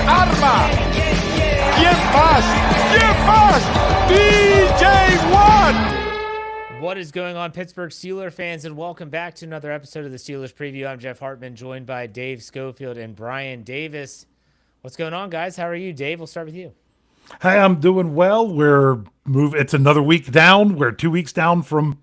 Arma. ¿Quién más? ¿Quién más? DJ Watt. What is going on, Pittsburgh Steelers fans, and welcome back to another episode of the Steelers Preview. I'm Jeff Hartman, joined by Dave Schofield and Bryan Davis. What's going on, guys? How are you? Dave, we'll start with you. Hey, I'm doing well. It's another week down. We're 2 weeks down from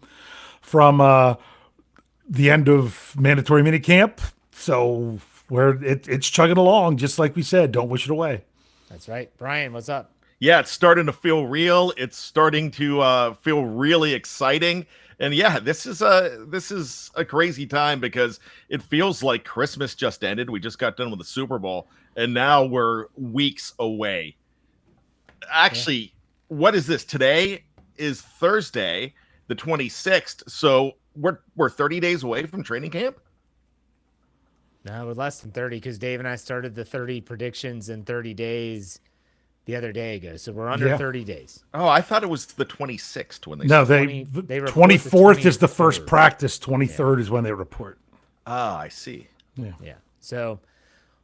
the end of mandatory minicamp. So it's chugging along, just like we said. Don't wish it away. That's right. Bryan, what's up? Yeah, it's starting to feel real. It's starting to feel really exciting. And yeah, this is a crazy time because it feels like Christmas just ended. We just got done with the Super Bowl, and now we're weeks away. Actually, What is this? Today is Thursday, the 26th. So we're 30 days away from training camp. No, we're less than 30 because Dave and I started the 30 predictions in 30 days the other day ago. So we're under 30 days. Oh, I thought it was the 26th when they No, started. they 24th is the first practice. 23rd is when they report. Ah, I see. Yeah. So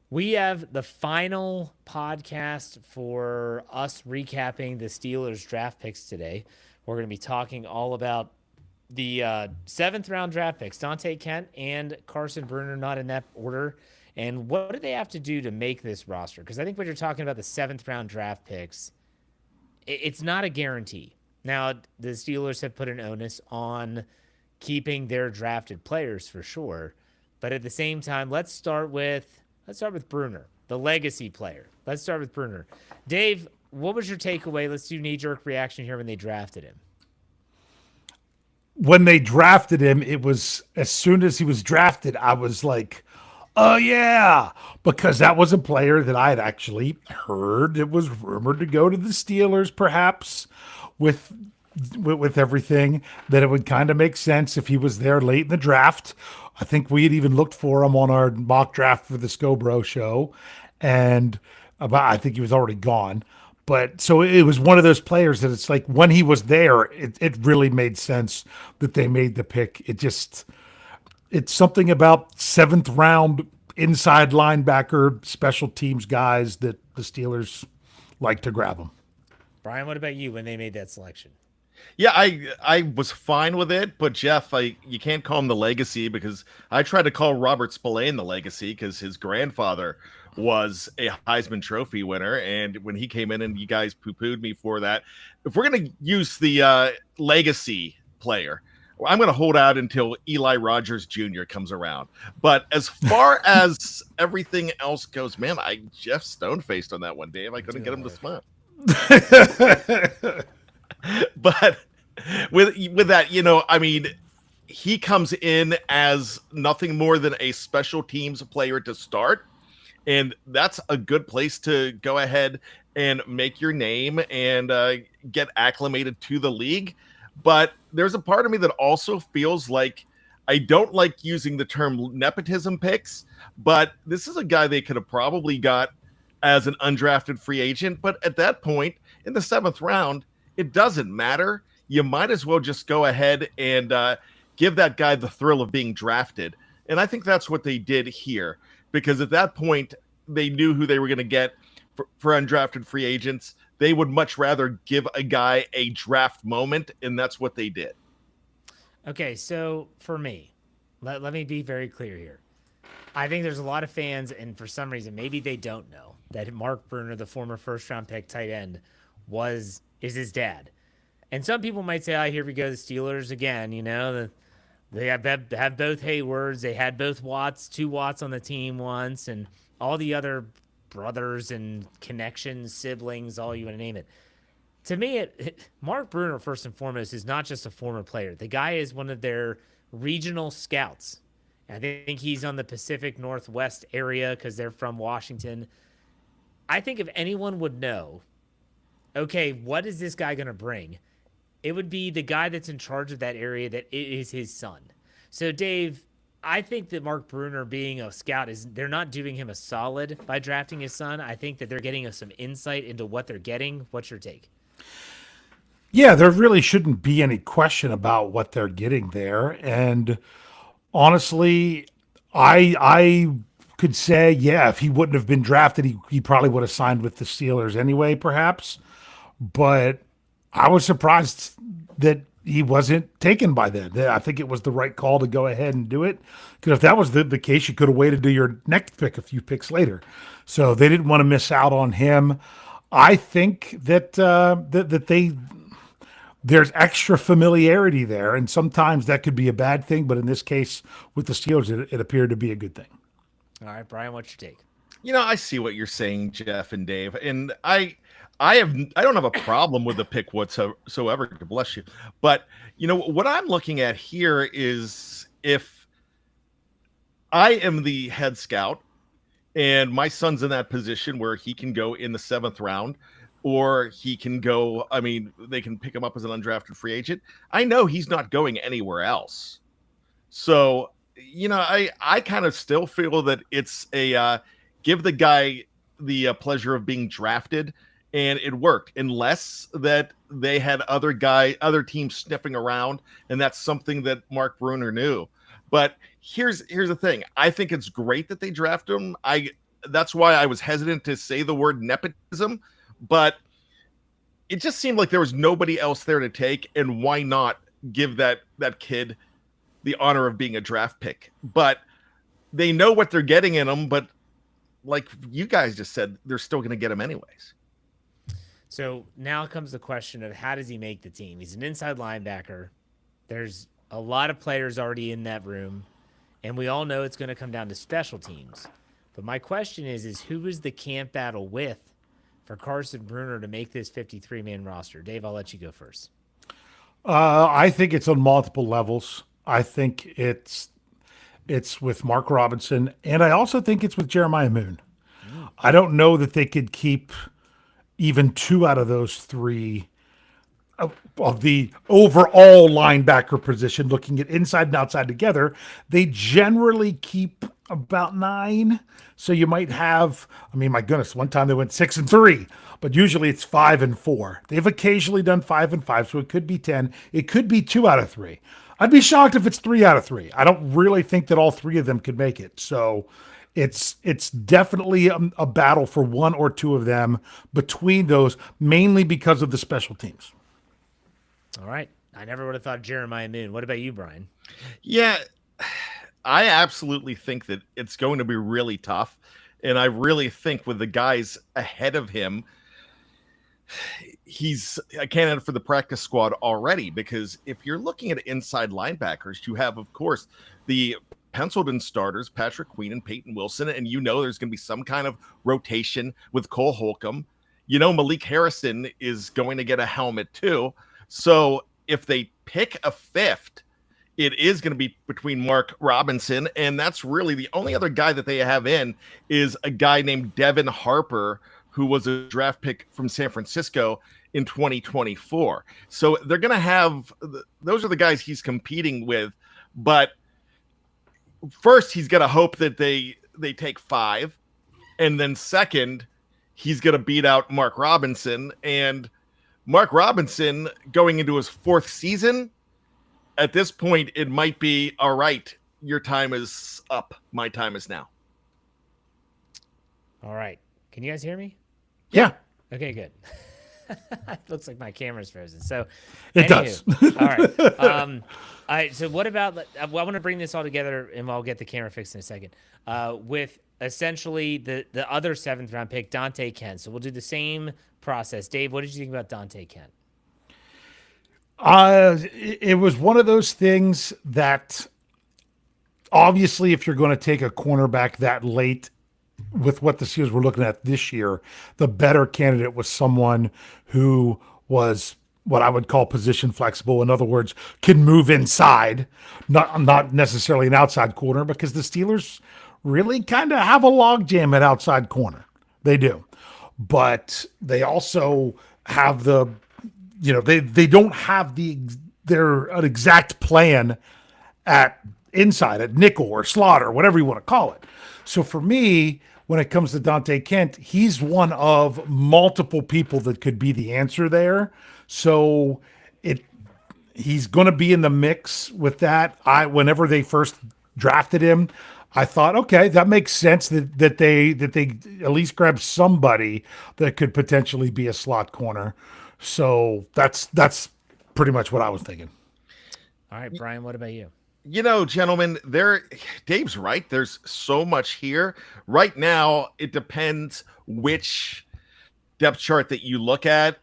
we have the final podcast for us recapping the Steelers draft picks today. We're going to be talking all about the seventh round draft picks, Dante Kent and Carson Bruner, not in that order. And what do they have to do to make this roster? Because I think when you're talking about the seventh round draft picks, it's not a guarantee. Now, the Steelers have put an onus on keeping their drafted players for sure. But at the same time, let's start with Bruner, the legacy player. Let's start with Bruner. Dave, what was your takeaway? Let's do knee-jerk reaction here when they drafted him. When they drafted him, it was as soon as he was drafted, I was like, oh, yeah, because that was a player that I had actually heard. It was rumored to go to the Steelers, perhaps, with everything, that it would kind of make sense if he was there late in the draft. I think we had even looked for him on our mock draft for the Scobro show, and I think he was already gone. But so it was one of those players that it's like when he was there, it really made sense that they made the pick. It's something about seventh round inside linebacker special teams guys that the Steelers like to grab them. Bryan, what about you when they made that selection? Yeah, I was fine with it, but Jeff, you can't call him the legacy because I tried to call Robert Spillane the legacy because his grandfather was a Heisman Trophy winner, and when he came in and you guys poo-pooed me for that, if we're going to use the legacy player, I'm going to hold out until Eli Rogers Jr. comes around. But as far as everything else goes, man, Jeff stone-faced on that one, Dave. I couldn't get him to smile. But with that, I mean, he comes in as nothing more than a special teams player to start. And that's a good place to go ahead and make your name and get acclimated to the league. But there's a part of me that also feels like I don't like using the term nepotism picks, but this is a guy they could have probably got as an undrafted free agent. But at that point, in the seventh round, it doesn't matter. You might as well just go ahead and give that guy the thrill of being drafted. And I think that's what they did here. Because at that point, they knew who they were going to get for undrafted free agents. They would much rather give a guy a draft moment, and that's what they did. Okay, so for me, let me be very clear here. I think there's a lot of fans, and for some reason, maybe they don't know, that Mark Bruner, the former first-round pick tight end, is his dad. And some people might say, here we go, the Steelers again, They have both Haywards. They had both Watts, 2 Watts on the team once, and all the other brothers and connections, siblings, all you want to name it. To me, Mark Bruner, first and foremost, is not just a former player. The guy is one of their regional scouts. I think he's on the Pacific Northwest area because they're from Washington. I think if anyone would know, okay, what is this guy going to bring? It would be the guy that's in charge of that area that is his son. So, Dave, I think that Mark Bruner being a scout, they're not doing him a solid by drafting his son. I think that they're getting us some insight into what they're getting. What's your take? Yeah, there really shouldn't be any question about what they're getting there. And honestly, I could say, yeah, if he wouldn't have been drafted, he probably would have signed with the Steelers anyway, perhaps. But I was surprised that he wasn't taken by them. I think it was the right call to go ahead and do it. Because if that was the case, you could have waited to your next pick a few picks later. So they didn't want to miss out on him. I think that there's extra familiarity there, and sometimes that could be a bad thing. But in this case, with the Steelers, it appeared to be a good thing. All right, Brian, what's your take? I see what you're saying, Jeff and Dave, and I don't have a problem with the pick whatsoever. Bless you. But what I'm looking at here is if I am the head scout and my son's in that position where he can go in the 7th round, or he can go, they can pick him up as an undrafted free agent. I know he's not going anywhere else. So, I kind of still feel that it's a give the guy the pleasure of being drafted, and it worked, unless that they had other teams sniffing around, and that's something that Mark Bruner knew. But here's the thing. I think it's great that they drafted him. That's why I was hesitant to say the word nepotism, but it just seemed like there was nobody else there to take, and why not give that kid the honor of being a draft pick? But they know what they're getting in him, but like you guys just said, they're still going to get him anyways. So now comes the question of how does he make the team? He's an inside linebacker. There's a lot of players already in that room, and we all know it's going to come down to special teams. But my question is who is the camp battle with for Carson Bruner to make this 53-man roster? Dave, I'll let you go first. I think it's on multiple levels. I think it's with Mark Robinson, and I also think it's with Jeremiah Moon. I don't know that they could keep even 2 out of those 3 of the overall linebacker position, looking at inside and outside together. They generally keep about 9. So you might have, my goodness, one time they went 6-3, but usually it's 5-4. They've occasionally done 5-5, so it could be 10. It could be 2 out of 3. I'd be shocked if it's 3 out of 3. I don't really think that all 3 of them could make it. So it's definitely a battle for 1 or 2 of them between those, mainly because of the special teams. All right. I never would have thought Jeremiah Moon. What about you, Brian? Yeah, I absolutely think that it's going to be really tough. And I really think with the guys ahead of him, he's a candidate for the practice squad already, because if you're looking at inside linebackers, you have, of course, the penciled in starters, Patrick Queen and Peyton Wilson, and there's going to be some kind of rotation with Cole Holcomb. Malik Harrison is going to get a helmet too. So if they pick a 5th, it is going to be between Mark Robinson, and that's really the only other guy that they have in is a guy named Devin Harper, who was a draft pick from San Francisco in 2024. So they're going to have those are the guys he's competing with. But first, he's going to hope that they take 5, and then second, he's going to beat out Mark Robinson. And Mark Robinson going into his 4th season. At this point, it might be, all right, your time is up. My time is now. All right. Can you guys hear me? Yeah. Okay, good. It looks like my camera's frozen. So it does. All right. All right. So what about, I want to bring this all together, and I'll get the camera fixed in a second, with essentially the other 7th round pick, Dante Kent. So we'll do the same process. Dave, what did you think about Dante Kent? It was one of those things that obviously if you're going to take a cornerback that late with what the Steelers were looking at this year, the better candidate was someone who was what I would call position flexible. In other words, can move inside, not necessarily an outside corner, because the Steelers really kind of have a logjam at outside corner. They do. But they also have they don't have their an exact plan at inside, at nickel or slot or whatever you want to call it. So for me, when it comes to Dante Kent, he's one of multiple people that could be the answer there. So he's going to be in the mix with that. Whenever they first drafted him, I thought, okay, that makes sense that they at least grab somebody that could potentially be a slot corner. So that's pretty much what I was thinking. All right, Brian, what about you? Gentlemen, Dave's right. There's so much here. Right now, it depends which depth chart that you look at.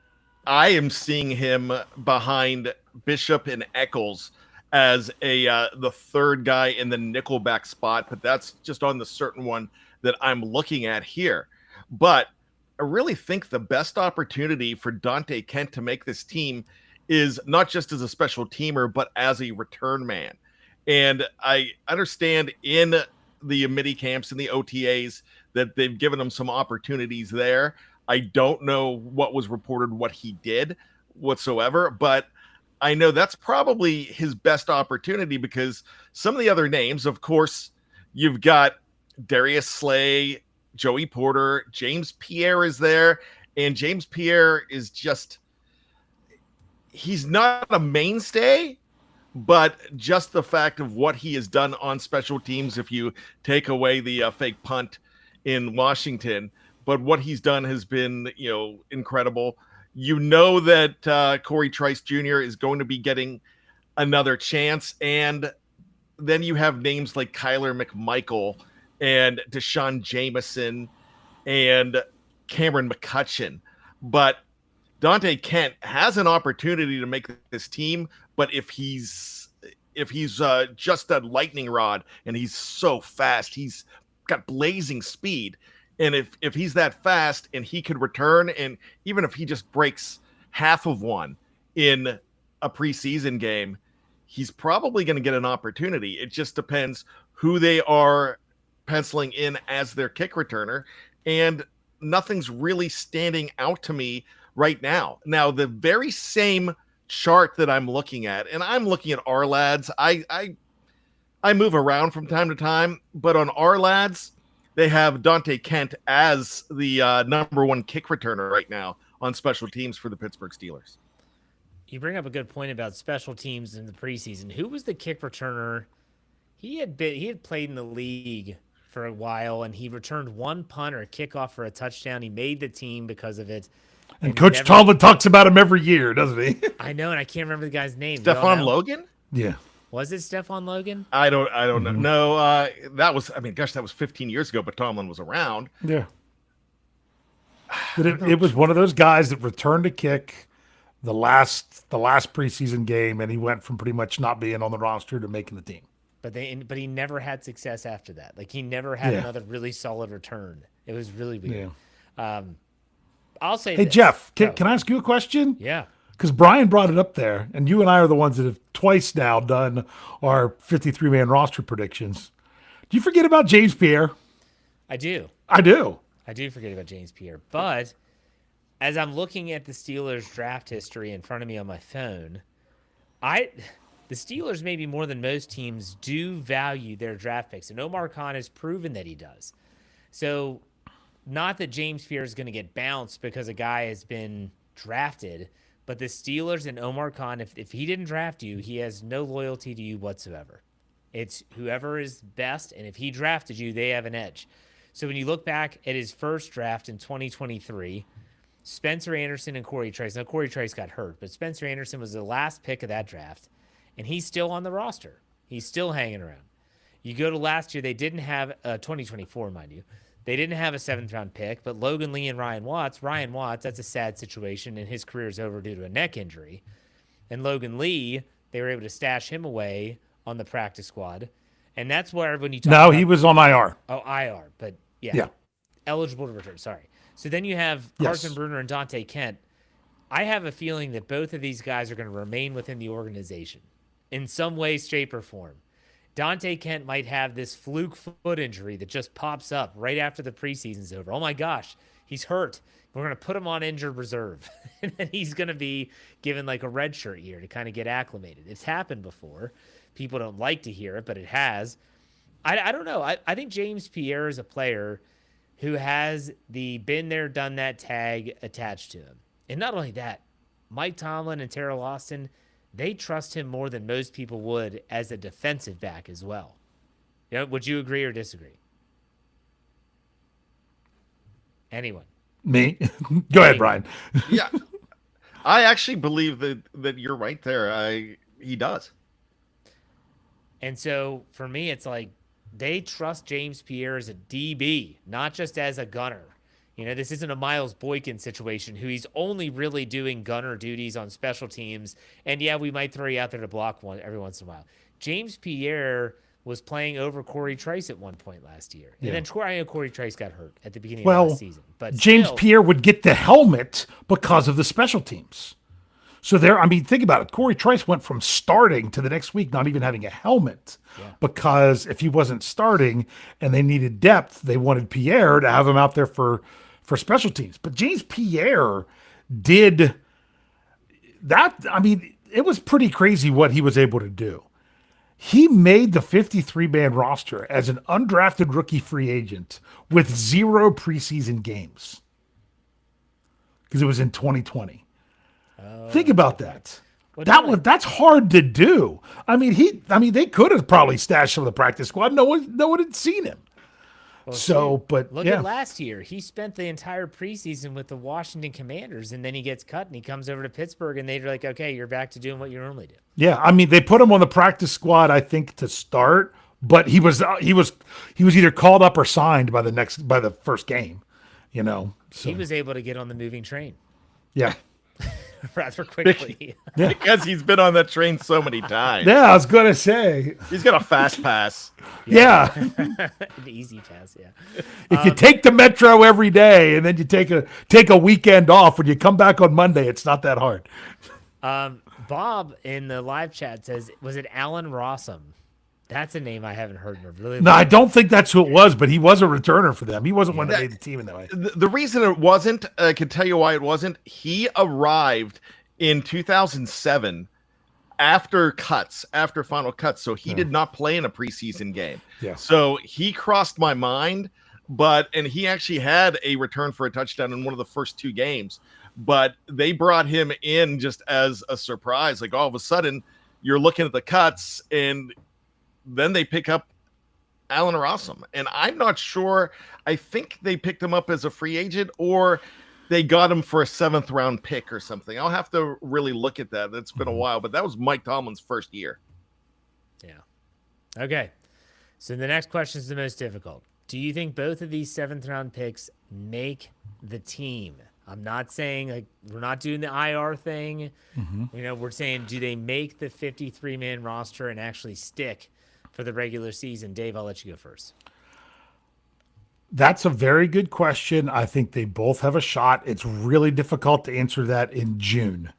I am seeing him behind Bishop and Eccles as the third guy in the nickelback spot, but that's just on the certain one that I'm looking at here. But I really think the best opportunity for Dante Kent to make this team is not just as a special teamer, but as a return man. And I understand in the mini camps and the OTAs that they've given him some opportunities there. I don't know what was reported, what he did whatsoever, but I know that's probably his best opportunity because some of the other names, of course, you've got Darius Slay, Joey Porter, James Pierre is there, and James Pierre is just, he's not a mainstay, but just the fact of what he has done on special teams, if you take away the fake punt in Washington, but what he's done has been, incredible. That Corey Trice Jr. is going to be getting another chance. And then you have names like Kyler McMichael and Deshaun Jameson and Cameron McCutcheon. But Dante Kent has an opportunity to make this team, but if he's just a lightning rod and he's so fast, he's got blazing speed. And if he's that fast and he could return, and even if he just breaks half of one in a preseason game, he's probably going to get an opportunity. It just depends who they are penciling in as their kick returner. And nothing's really standing out to me right now. Now, the very same chart that I'm looking at, and I'm looking at our lads. I move around from time to time, but on our lads, they have Dante Kent as the number one kick returner right now on special teams for the Pittsburgh Steelers. You bring up a good point about special teams in the preseason. Who was the kick returner? He had played in the league for a while, and he returned one punt or a kickoff for a touchdown. He made the team because of it. And Coach Tomlin talks about him every year, doesn't he? I know, and I can't remember the guy's name. Stephon Logan? Yeah. Was it Stephon Logan? I don't know. No, that was 15 years ago, but Tomlin was around. Yeah. But it was one of those guys that returned a kick the last preseason game, and he went from pretty much not being on the roster to making the team. But he never had success after that. Like, he never had another really solid return. It was really weird. Yeah. I'll say Hey, this. Jeff, can I ask you a question? Yeah. Because Brian brought it up there, and you and I are the ones that have twice now done our 53-man roster predictions. Do you forget about James Pierre? I do. I do. I do forget about James Pierre. But as I'm looking at the Steelers draft history in front of me on my phone, the Steelers, maybe more than most teams, do value their draft picks. And Omar Khan has proven that he does. So not that James Pierre is going to get bounced because a guy has been drafted, but the Steelers and Omar Khan, if he didn't draft you, he has no loyalty to you whatsoever. It's whoever is best, and if he drafted you, they have an edge. So when you look back at his first draft in 2023, Spencer Anderson and Corey Trice. Now, Corey Trice got hurt, but Spencer Anderson was the last pick of that draft, and he's still on the roster. He's still hanging around. You go to last year, they didn't have 2024, mind you. They didn't have a 7th-round pick, but Logan Lee and Ryan Watts, that's a sad situation, and his career is over due to a neck injury. And Logan Lee, they were able to stash him away on the practice squad. And that's where when you talk about... he was on IR. Oh, IR, but yeah. Eligible to return, sorry. So then you have Carson Bruner and Dante Kent. I have a feeling that both of these guys are going to remain within the organization in some way, shape, or form. Dante Kent might have this fluke foot injury that just pops up right after the preseason's over. Oh my gosh, he's hurt. We're going to put him on injured reserve. And then he's going to be given like a red shirt year to kind of get acclimated. It's happened before. People don't like to hear it, but it has. I don't know. I think James Pierre is a player who has the been there, done that tag attached to him. And not only that, Mike Tomlin and Terrell Austin, they trust him more than most people would as a defensive back as well. Yeah, would you agree or disagree? Anyone? Me? Go ahead, Brian. Yeah, I actually believe that you're right there. He does. And so for me, it's like they trust James Pierre as a DB, not just as a gunner. This isn't a Miles Boykin situation who he's only really doing gunner duties on special teams. And yeah, we might throw you out there to block one every once in a while. James Pierre was playing over Corey Trice at one point last year. And then Corey Trice got hurt at the beginning of last season. But James Pierre would get the helmet because of the special teams. So think about it. Corey Trice went from starting to the next week not even having a helmet because if he wasn't starting and they needed depth, they wanted Pierre to have him out there for special teams. But James Pierre did that. It was pretty crazy what he was able to do. He made the 53-man roster as an undrafted rookie free agent with 0 preseason games because it was in 2020. Think about that. That's hard to do. They could have probably stashed him in the practice squad. No one had seen him. Well, look at last year. He spent the entire preseason with the Washington Commanders, and then he gets cut, and he comes over to Pittsburgh, and they're like, "Okay, you're back to doing what you normally do." Yeah, they put him on the practice squad, I think, to start, but he was either called up or signed by the first game. So he was able to get on the moving train. Yeah. Rather quickly. Because he's been on that train so many times. Yeah, I was going to say. He's got a fast pass. Yeah. An easy pass, yeah. If you take the Metro every day and then you take a weekend off, when you come back on Monday, it's not that hard. Bob in the live chat says, was it Alan Rossum? That's a name I haven't heard of. Really? No, I don't think that's who it was, but he was a returner for them. He wasn't one that made the team in that way. The reason it wasn't, I can tell you why it wasn't. He arrived in 2007 after final cuts. So he did not play in a preseason game. Yeah. So he crossed my mind, and he actually had a return for a touchdown in one of the first 2 games. But they brought him in just as a surprise. Like all of a sudden, you're looking at the cuts and then they pick up Alan Rossum. And I'm not sure. I think they picked him up as a free agent or they got him for a 7th round pick or something. I'll have to really look at that. It's been a while, but that was Mike Tomlin's first year. Yeah. Okay. So the next question is the most difficult. Do you think both of these 7th round picks make the team? I'm not saying we're not doing the IR thing. We're saying, do they make the 53-man roster and actually stick for the regular season? Dave, I'll let you go first. That's a very good question. I think they both have a shot. It's really difficult to answer that in June.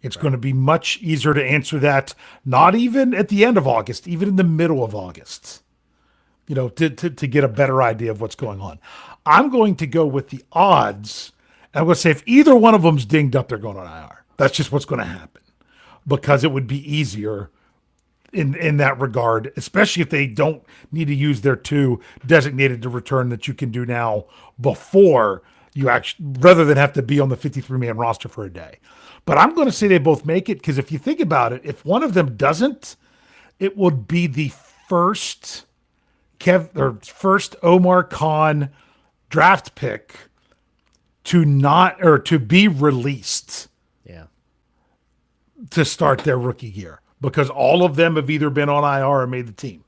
It's going to be much easier to answer that not even at the end of August, even in the middle of August, to get a better idea of what's going on. I'm going to go with the odds. I'm going to say if either one of them's dinged up, they're going on IR. That's just what's going to happen because it would be easier in that regard, especially if they don't need to use their 2 designated to return that you can do now before you actually, rather than have to be on the 53-man roster for a day. But I'm going to say they both make it because if you think about it, if one of them doesn't, it would be the first Omar Khan draft pick to be released. Yeah. To start their rookie year. Because all of them have either been on IR or made the team.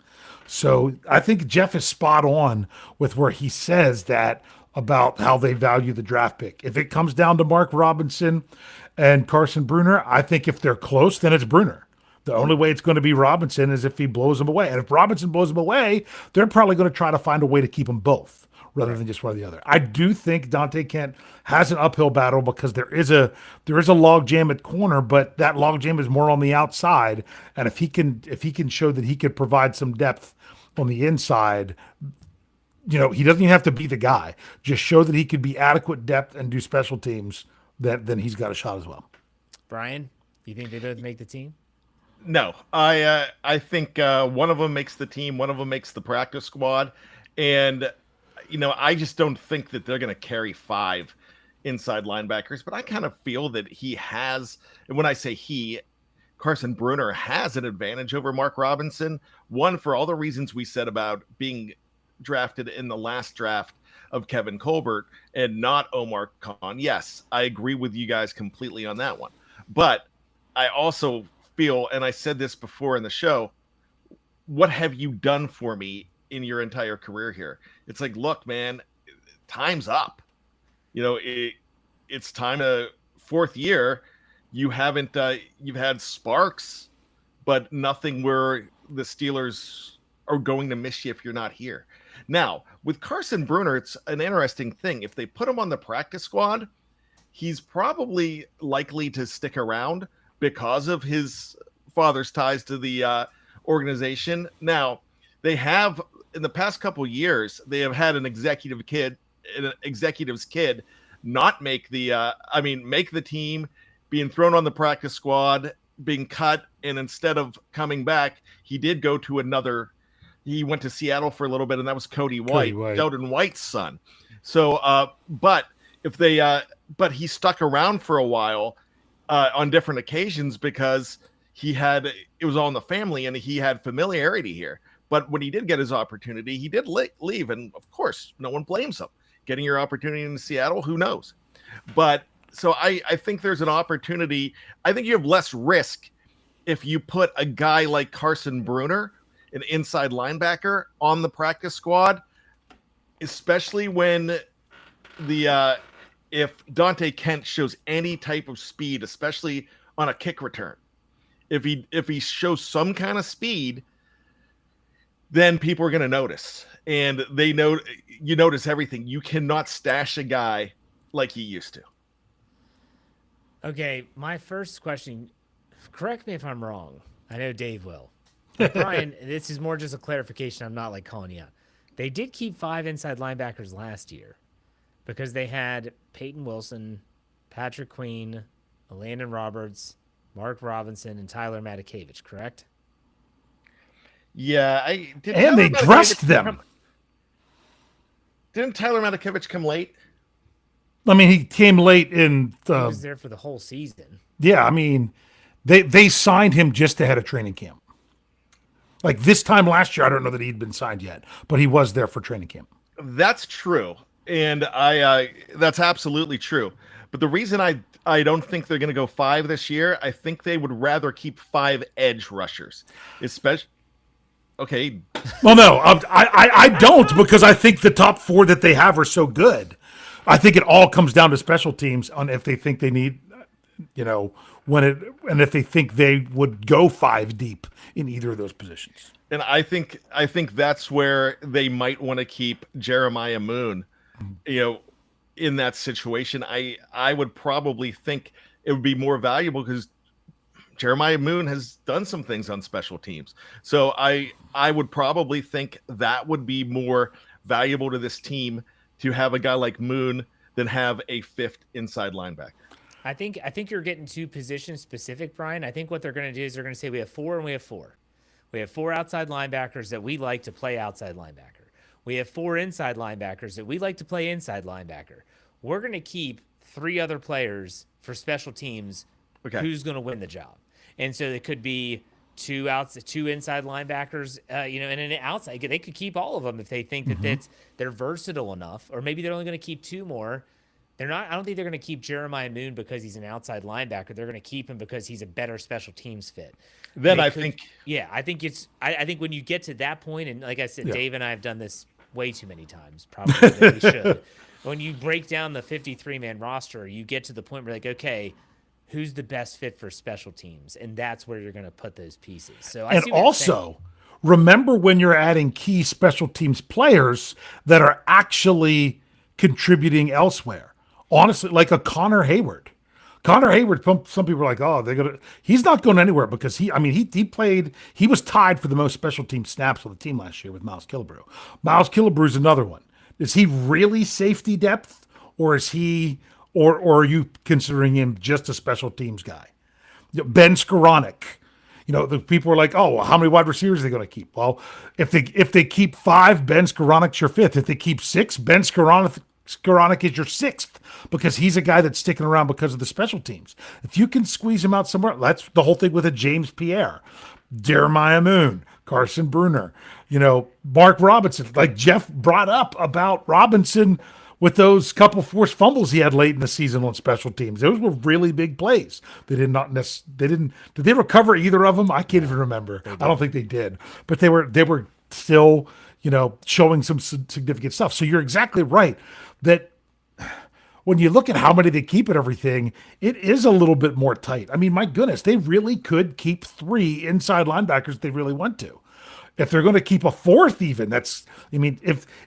So I think Jeff is spot on with where he says that about how they value the draft pick. If it comes down to Mark Robinson and Carson Bruner, I think if they're close, then it's Bruner. The only way it's going to be Robinson is if he blows them away. And if Robinson blows them away, they're probably going to try to find a way to keep them both rather than just one or the other. I do think Dante Kent has an uphill battle because there is a log jam at corner, but that log jam is more on the outside. And if he can show that he could provide some depth on the inside, he doesn't even have to be the guy. Just show that he could be adequate depth and do special teams, then he's got a shot as well. Brian, do you think they both make the team? No, I think one of them makes the team, one of them makes the practice squad, and I just don't think that they're going to carry 5 inside linebackers, but I kind of feel that he has, and when I say he, Carson Brunner has an advantage over Mark Robinson. One, for all the reasons we said about being drafted in the last draft of Kevin Colbert and not Omar Khan. Yes, I agree with you guys completely on that one. But I also feel, and I said this before in the show, what have you done for me in your entire career here? It's like, look, man, time's up. It's time to fourth year. You haven't, you've had sparks, but nothing where the Steelers are going to miss you if you're not here. Now, with Carson Brunner, it's an interesting thing. If they put him on the practice squad, he's probably likely to stick around because of his father's ties to the organization. Now, they have, in the past couple years, they have had an executive's kid not make make the team, being thrown on the practice squad, being cut, and instead of coming back, he did go to he went to Seattle for a little bit, and that was Cody White. Sheldon White's son. So, but he stuck around for a while on different occasions because it was all in the family, and he had familiarity here. But when he did get his opportunity, he did leave, and of course, no one blames him. Getting your opportunity in Seattle, who knows? But so I think there's an opportunity. I think you have less risk if you put a guy like Carson Brunner, an inside linebacker, on the practice squad, especially when if Dante Kent shows any type of speed, especially on a kick return. If he shows some kind of speed, then people are going to notice. And you notice everything. You cannot stash a guy like he used to. Okay, my first question, correct me if I'm wrong. I know Dave will. But Brian, this is more just a clarification. I'm not like calling you out. They did keep 5 inside linebackers last year because they had Peyton Wilson, Patrick Queen, Landon Roberts, Mark Robinson, and Tyler Matakevich, correct? Yeah, and they dressed them. Didn't Tyler Matakevich come late? I mean, he came late in he was there for the whole season. Yeah, I mean, they signed him just ahead of training camp. Like this time last year, I don't know that he'd been signed yet, but he was there for training camp. That's true, and that's absolutely true. But the reason I don't think they're going to go 5 this year, I think they would rather keep 5 edge rushers, especially. Okay. Well, no, I don't, because I think the top 4 that they have are so good. I think it all comes down to special teams on if they think they need, and if they think they would go 5 deep in either of those positions. And I think that's where they might want to keep Jeremiah Moon, in that situation. I would probably think it would be more valuable because Jeremiah Moon has done some things on special teams. So I would probably think that would be more valuable to this team to have a guy like Moon than have a 5th inside linebacker. I think you're getting too position specific, Brian. I think what they're going to do is they're going to say we have 4 and we have 4. We have 4 outside linebackers that we like to play outside linebacker. We have 4 inside linebackers that we like to play inside linebacker. We're going to keep 3 other players for special teams. Okay. Who's going to win the job? And so it could be 2 inside linebackers, and an outside. They could keep all of them if they think that they're versatile enough, or maybe they're only going to keep 2 more. They're not. I don't think they're going to keep Jeremiah Moon because he's an outside linebacker. They're going to keep him because he's a better special teams fit. Then I think when you get to that point, and like I said, Dave and I have done this way too many times, probably that we should. When you break down the 53-man roster, you get to the point where okay, who's the best fit for special teams? And that's where you're going to put those pieces. So remember when you're adding key special teams players that are actually contributing elsewhere. Honestly, like a Connor Hayward. Connor Hayward, some people are like, he's not going anywhere because he was tied for the most special team snaps with the team last year with Miles Killebrew. Miles Killebrew is another one. Is he really safety depth, or is he, or are you considering him just a special teams guy? Ben Skoranek. The people are like, how many wide receivers are they going to keep? Well, if they keep 5, Ben Skoranek's your 5th. If they keep 6, Ben Skoranek Skoranek is your 6th because he's a guy that's sticking around because of the special teams. If you can squeeze him out somewhere, that's the whole thing with a James Pierre, Jeremiah Moon, Carson Bruner, Mark Robinson. Like Jeff brought up about Robinson with those couple forced fumbles he had late in the season on special teams. Those were really big plays. They did not did they recover either of them? I can't even remember. I don't think they did. But they were still, showing some significant stuff. So you're exactly right that when you look at how many they keep and everything, it is a little bit more tight. I mean, my goodness, they really could keep 3 inside linebackers if they really want to. If they're going to keep a 4th, even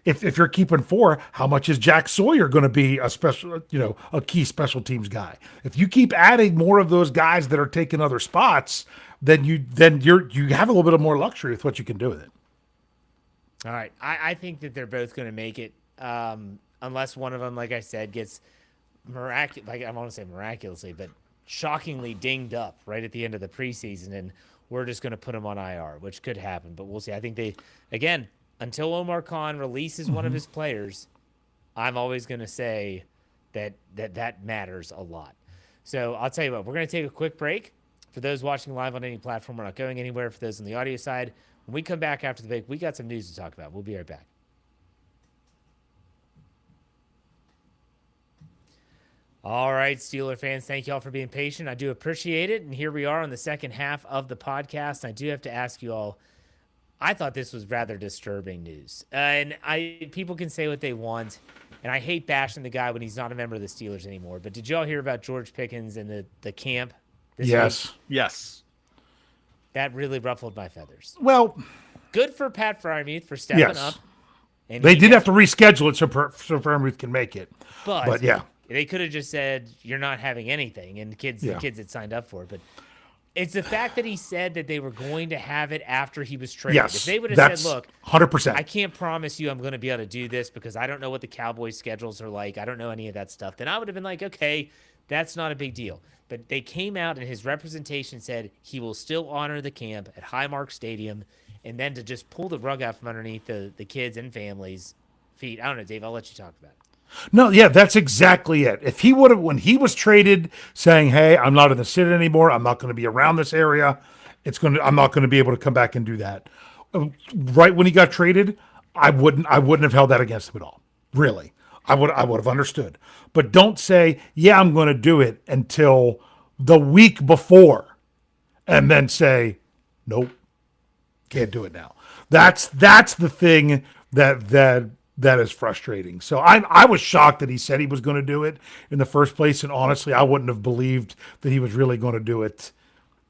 if you're keeping 4, how much is Jack Sawyer going to be a key special teams guy? If you keep adding more of those guys that are taking other spots, then you have a little bit of more luxury with what you can do with it. All right, I think that they're both going to make it, unless one of them, like I said, gets I don't want to say miraculously, but shockingly dinged up right at the end of the preseason, and we're just going to put them on IR, which could happen, but we'll see. I think until Omar Khan releases one of his players, I'm always going to say that matters a lot. So I'll tell you what, we're going to take a quick break. For those watching live on any platform, we're not going anywhere. For those on the audio side, when we come back after the break, we got some news to talk about. We'll be right back. All right, Steeler fans, thank you all for being patient. I do appreciate it. And here we are on the second half of the podcast. I do have to ask you all, I thought this was rather disturbing news. People can say what they want, and I hate bashing the guy when he's not a member of the Steelers anymore. But did y'all hear about George Pickens and the camp this Yes. week? Yes. That really ruffled my feathers. Well, good for Pat Freiermuth for stepping up. And they did have to reschedule it so Freiermuth can make it. But yeah. They could have just said, you're not having anything, and the kids that signed up for it. But it's the fact that he said that they were going to have it after he was traded. Yes, if they would have said, look, 100%. I can't promise you I'm going to be able to do this because I don't know what the Cowboys' schedules are like. I don't know any of that stuff. Then I would have been like, okay, that's not a big deal. But they came out and his representation said he will still honor the camp at Highmark Stadium, and then to just pull the rug out from underneath the kids' and families' feet. I don't know, Dave, I'll let you talk about it. No, yeah, that's exactly it. If he would have, when he was traded, saying, "Hey, I'm not in the city anymore. I'm not going to be around this area. I'm not going to be able to come back and do that." Right when he got traded, I wouldn't have held that against him at all. Really, I would have understood. But don't say, "Yeah, I'm going to do it," until the week before, and then say, "Nope, can't do it now." That's the thing that is frustrating. So I was shocked that he said he was going to do it in the first place, and honestly, I wouldn't have believed that he was really going to do it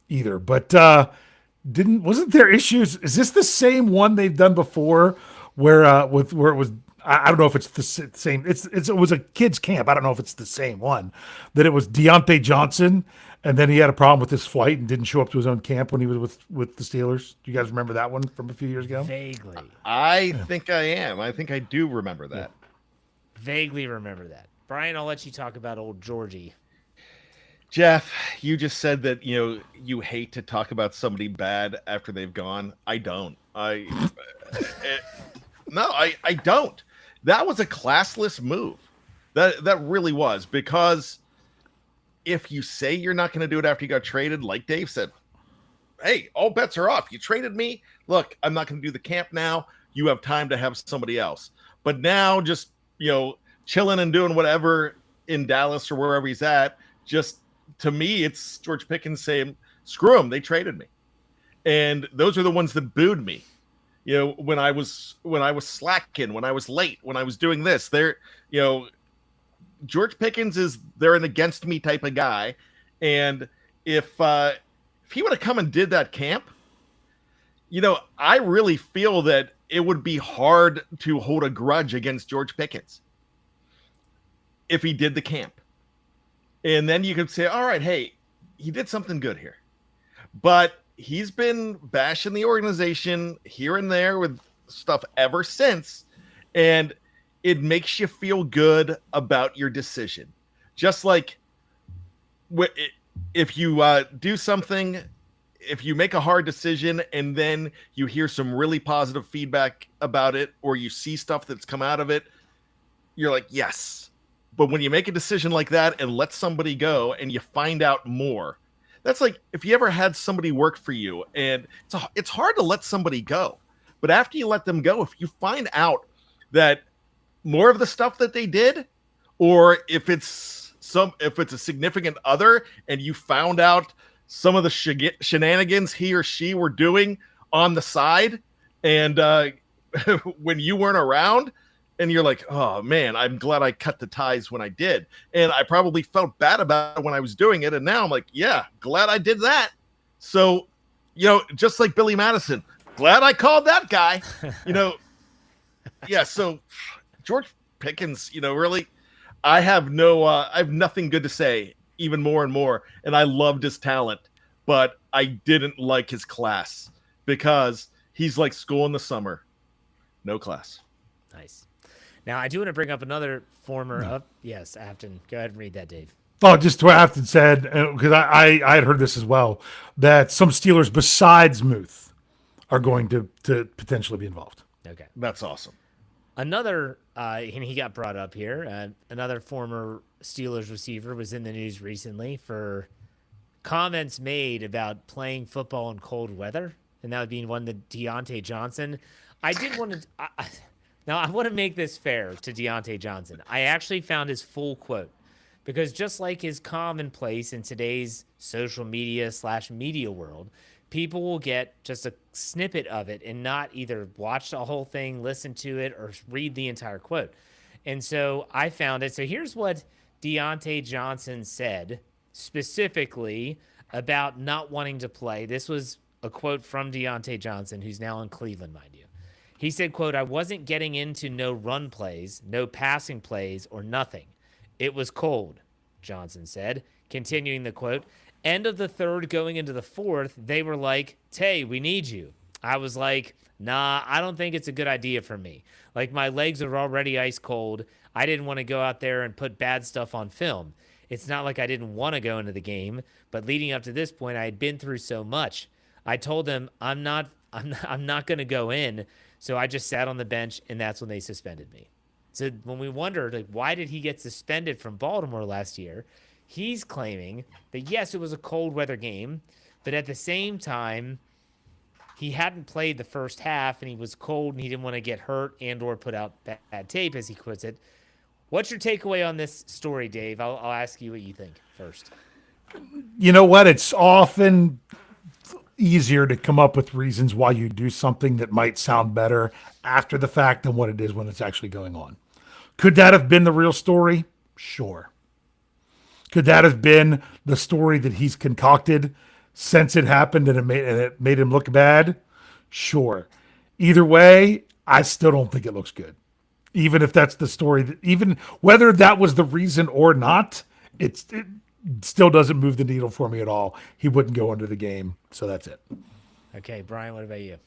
either. But wasn't there issues? Is this the same one they've done before, where it was? I don't know if it's the same. It was a kids camp. I don't know if it's the same one. That it was Deontay Johnson, and then he had a problem with his flight and didn't show up to his own camp when he was with the Steelers. Do you guys remember that one from a few years ago? Vaguely. I think I am. I think I do remember that. Yeah. Vaguely remember that. Brian, I'll let you talk about old Georgie. Jeff, you just said that, you hate to talk about somebody bad after they've gone. I don't. No, I don't. That was a classless move. That really was, because if you say you're not going to do it after you got traded, like Dave said, hey, all bets are off. You traded me. Look, I'm not going to do the camp now. You have time to have somebody else. But now just, chilling and doing whatever in Dallas or wherever he's at, just to me, it's George Pickens saying, screw him. They traded me. And those are the ones that booed me. When I was slacking, when I was late, when I was doing this, George Pickens they're an against me type of guy. And if he would have come and did that camp, I really feel that it would be hard to hold a grudge against George Pickens if he did the camp. And then you could say, all right, hey, he did something good here. But he's been bashing the organization here and there with stuff ever since, and it makes you feel good about your decision. Just like if you do something, if you make a hard decision and then you hear some really positive feedback about it, or you see stuff that's come out of it, you're like, yes. But when you make a decision like that and let somebody go and you find out more, that's like if you ever had somebody work for you and it's hard to let somebody go. But after you let them go, if you find out that more of the stuff that they did, or if it's a significant other and you found out some of the shenanigans he or she were doing on the side and when you weren't around, and you're like, oh man, I'm glad I cut the ties when I did. And I probably felt bad about it when I was doing it. And now I'm like, yeah, glad I did that. So, just like Billy Madison, glad I called that guy, yeah. So George Pickens, really, I have nothing good to say, even more and more. And I loved his talent, but I didn't like his class because he's like school in the summer. No class. Nice. Now, I do want to bring up another former yes, Afton. Go ahead and read that, Dave. Oh, just what Afton said, because I had heard this as well, that some Steelers besides Muth are going to potentially be involved. Okay. That's awesome. Another, and he got brought up here, another former Steelers receiver was in the news recently for comments made about playing football in cold weather, and that would be one the Deontay Johnson. I did want to... Now, I want to make this fair to Deontay Johnson. I actually found his full quote because just like is commonplace in today's social media world, people will get just a snippet of it and not either watch the whole thing, listen to it, or read the entire quote. And so I found it. So here's what Deontay Johnson said specifically about not wanting to play. This was a quote from Deontay Johnson, who's now in Cleveland, mind you. He said, quote, "I wasn't getting into no run plays, no passing plays, or nothing. It was cold," Johnson said. Continuing the quote, "End of the third going into the fourth, they were like, 'Tay, we need you.' I was like, nah, I don't think it's a good idea for me. Like my legs are already ice cold. I didn't want to go out there and put bad stuff on film. It's not like I didn't want to go into the game, but leading up to this point, I had been through so much. I told them I'm not going to go in. So I just sat on the bench, and that's when they suspended me." So when we wondered, like, why did he get suspended from Baltimore last year? He's claiming that, yes, it was a cold weather game, but at the same time, he hadn't played the first half, and he was cold, and he didn't want to get hurt and or put out bad tape, as he puts it. What's your takeaway on this story, Dave? I'll ask you what you think first. You know what? It's often easier to come up with reasons why you do something that might sound better after the fact than what it is when it's actually going on. Could that have been the real story? Sure. Could that have been the story that he's concocted since it happened and it made him look bad? Sure. Either way, I still don't think it looks good. Even if that's the story, even whether that was the reason or not, it still doesn't move the needle for me at all. He wouldn't go into the game, so that's it. Okay, Brian, what about you?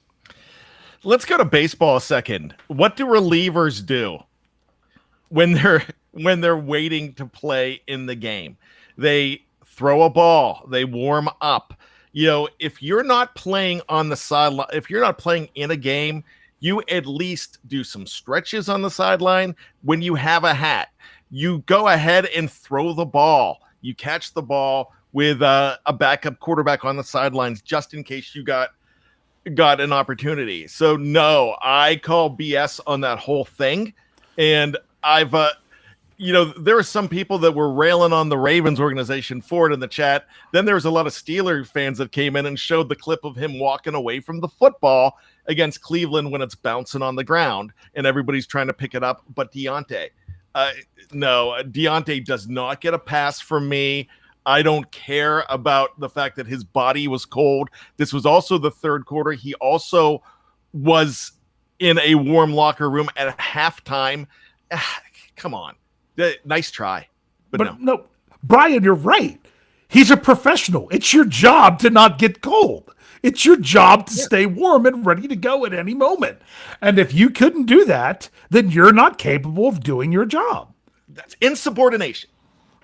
Let's go to baseball a second. What do relievers do when they're waiting to play in the game? They throw a ball, they warm up. If you're not playing on the sideline, if you're not playing in a game, you at least do some stretches on the sideline. When you have a hat, you go ahead and throw the ball. You catch the ball with a backup quarterback on the sidelines just in case you got an opportunity. So no, I call BS on that whole thing. And I've, there were some people that were railing on the Ravens organization for it in the chat. Then there was a lot of Steelers fans that came in and showed the clip of him walking away from the football against Cleveland when it's bouncing on the ground and everybody's trying to pick it up. But Deontay, no, Deontay does not get a pass from me. I don't care about the fact that his body was cold. This was also the third quarter. He also was in a warm locker room at halftime. Come on. Nice try. But no, Brian, you're right. He's a professional. It's your job to not get cold. It's your job to stay warm and ready to go at any moment. And if you couldn't do that, then you're not capable of doing your job. That's insubordination.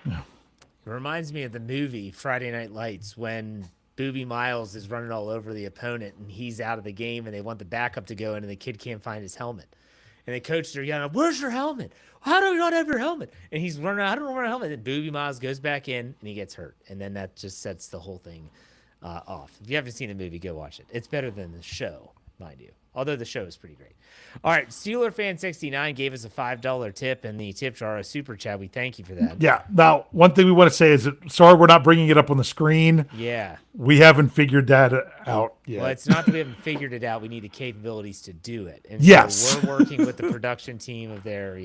It reminds me of the movie Friday Night Lights when Boobie Miles is running all over the opponent and he's out of the game and they want the backup to go in and the kid can't find his helmet. And the coaches are yelling, "Where's your helmet? How do you not have your helmet?" And he's running, "I don't know where my helmet." And Booby Miles goes back in and he gets hurt. And then that just sets the whole thing off. If you haven't seen the movie, go watch it. It's better than the show, mind you. Although the show is pretty great. All right, Steeler Fan 69 gave us a $5 tip in the tip jar, a super chat. We thank you for that. Yeah. Now, one thing we want to say is that, sorry, we're not bringing it up on the screen. Yeah. We haven't figured that out yet. Well, it's not that we haven't figured it out. We need the capabilities to do it. And yes. So we're working with the production team of their,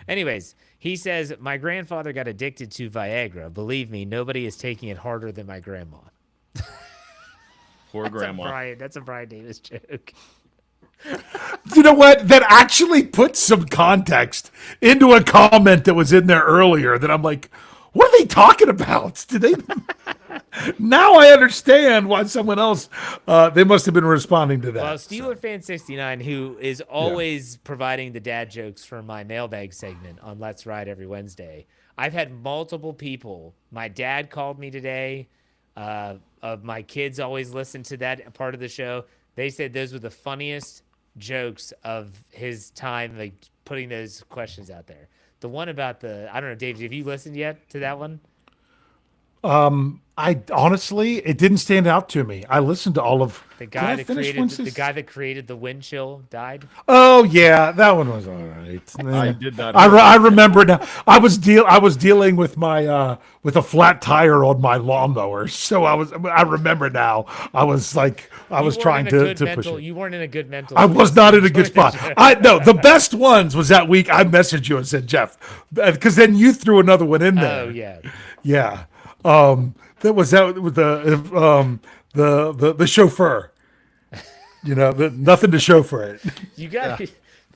Anyways, he says, my grandfather got addicted to Viagra. Believe me, nobody is taking it harder than my grandma. Poor grandma. That's a Brian Davis joke. You know what? That actually puts some context into a comment that was in there earlier that I'm like, what are they talking about? Did they? Now I understand why someone else, they must have been responding to that. Well, Steeler Fan 69, who is always providing the dad jokes for my mailbag segment on Let's Ride every Wednesday. I've had multiple people. My dad called me today. My kids always listen to that part of the show. They said those were the funniest jokes of his time, like putting those questions out there. The one about I don't know, Dave, have you listened yet to that one? I honestly, it didn't stand out to me. I listened to all of the guy that created the wind chill died. Oh yeah, that one was all right. I did not. I remember now. I was dealing with my with a flat tire on my lawnmower, so I remember now. I was trying to push it. You weren't in a good mental. I was not in a good spot. The best ones was that week. I messaged you and said, Jeff, because then you threw another one in there. Oh yeah. Yeah. That was with the chauffeur. You know, nothing to show for it. You got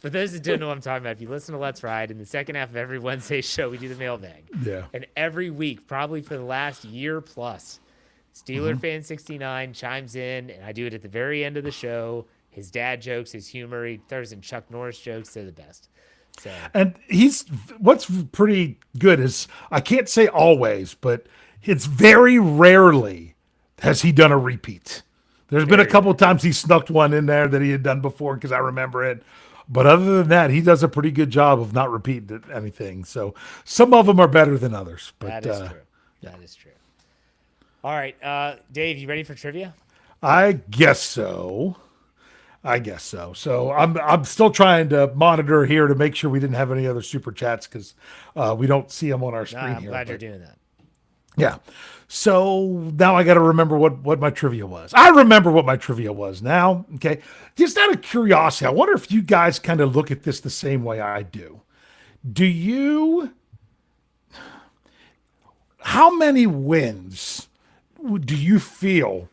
for those that don't know what I'm talking about, if you listen to Let's Ride, in the second half of every Wednesday show, we do the mailbag. Yeah. And every week, probably for the last year plus, Steeler Fan 69 chimes in, and I do it at the very end of the show. His dad jokes, his humor, he throws in Chuck Norris jokes. They're the best. So. And what's pretty good is, I can't say always, but it's very rarely has he done a repeat. There's been a couple of times he snuck one in there that he had done before because I remember it. But other than that, he does a pretty good job of not repeating anything. So some of them are better than others. But, that is true. Yeah. That is true. All right. Dave, you ready for trivia? I guess so. So I'm still trying to monitor here to make sure we didn't have any other super chats because we don't see them on our screen I'm here. glad you're doing that. Yeah. So now I got to remember what my trivia was. I remember what my trivia was now. Okay. Just out of curiosity, I wonder if you guys kind of look at this the same way I do. How many wins do you feel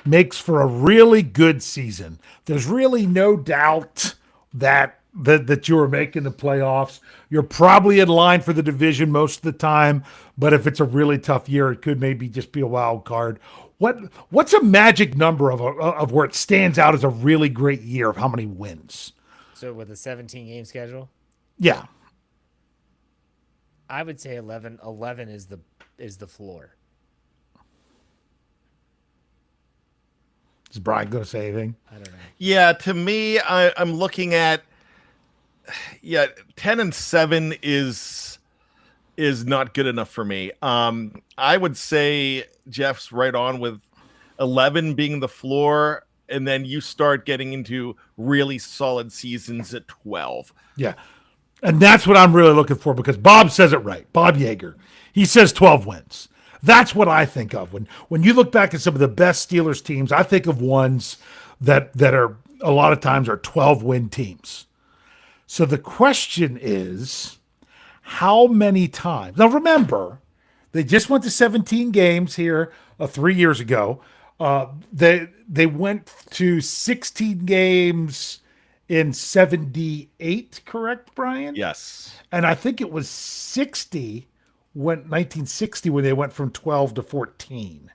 makes for a really good season? There's really no doubt that you're making the playoffs. You're probably in line for the division most of the time, but if it's a really tough year, it could maybe just be a wild card. What's a magic number of where it stands out as a really great year of how many wins? So with a 17-game schedule? Yeah. I would say 11. 11 is the floor. Is Brian going to say anything? I don't know. Yeah, to me, I'm looking at 10-7 is not good enough for me. I would say Jeff's right on with 11 being the floor, and then you start getting into really solid seasons at 12. Yeah. And that's what I'm really looking for because Bob says it right. Bob Yeager. He says 12 wins. That's what I think of. When you look back at some of the best Steelers teams, I think of ones that are a lot of times are 12-win teams. So the question is, how many times? Now remember, they just went to 17 games here 3 years ago. They went to 16 games in 78, correct, Brian? Yes. And I think it was 1960 when they went from 12 to 14.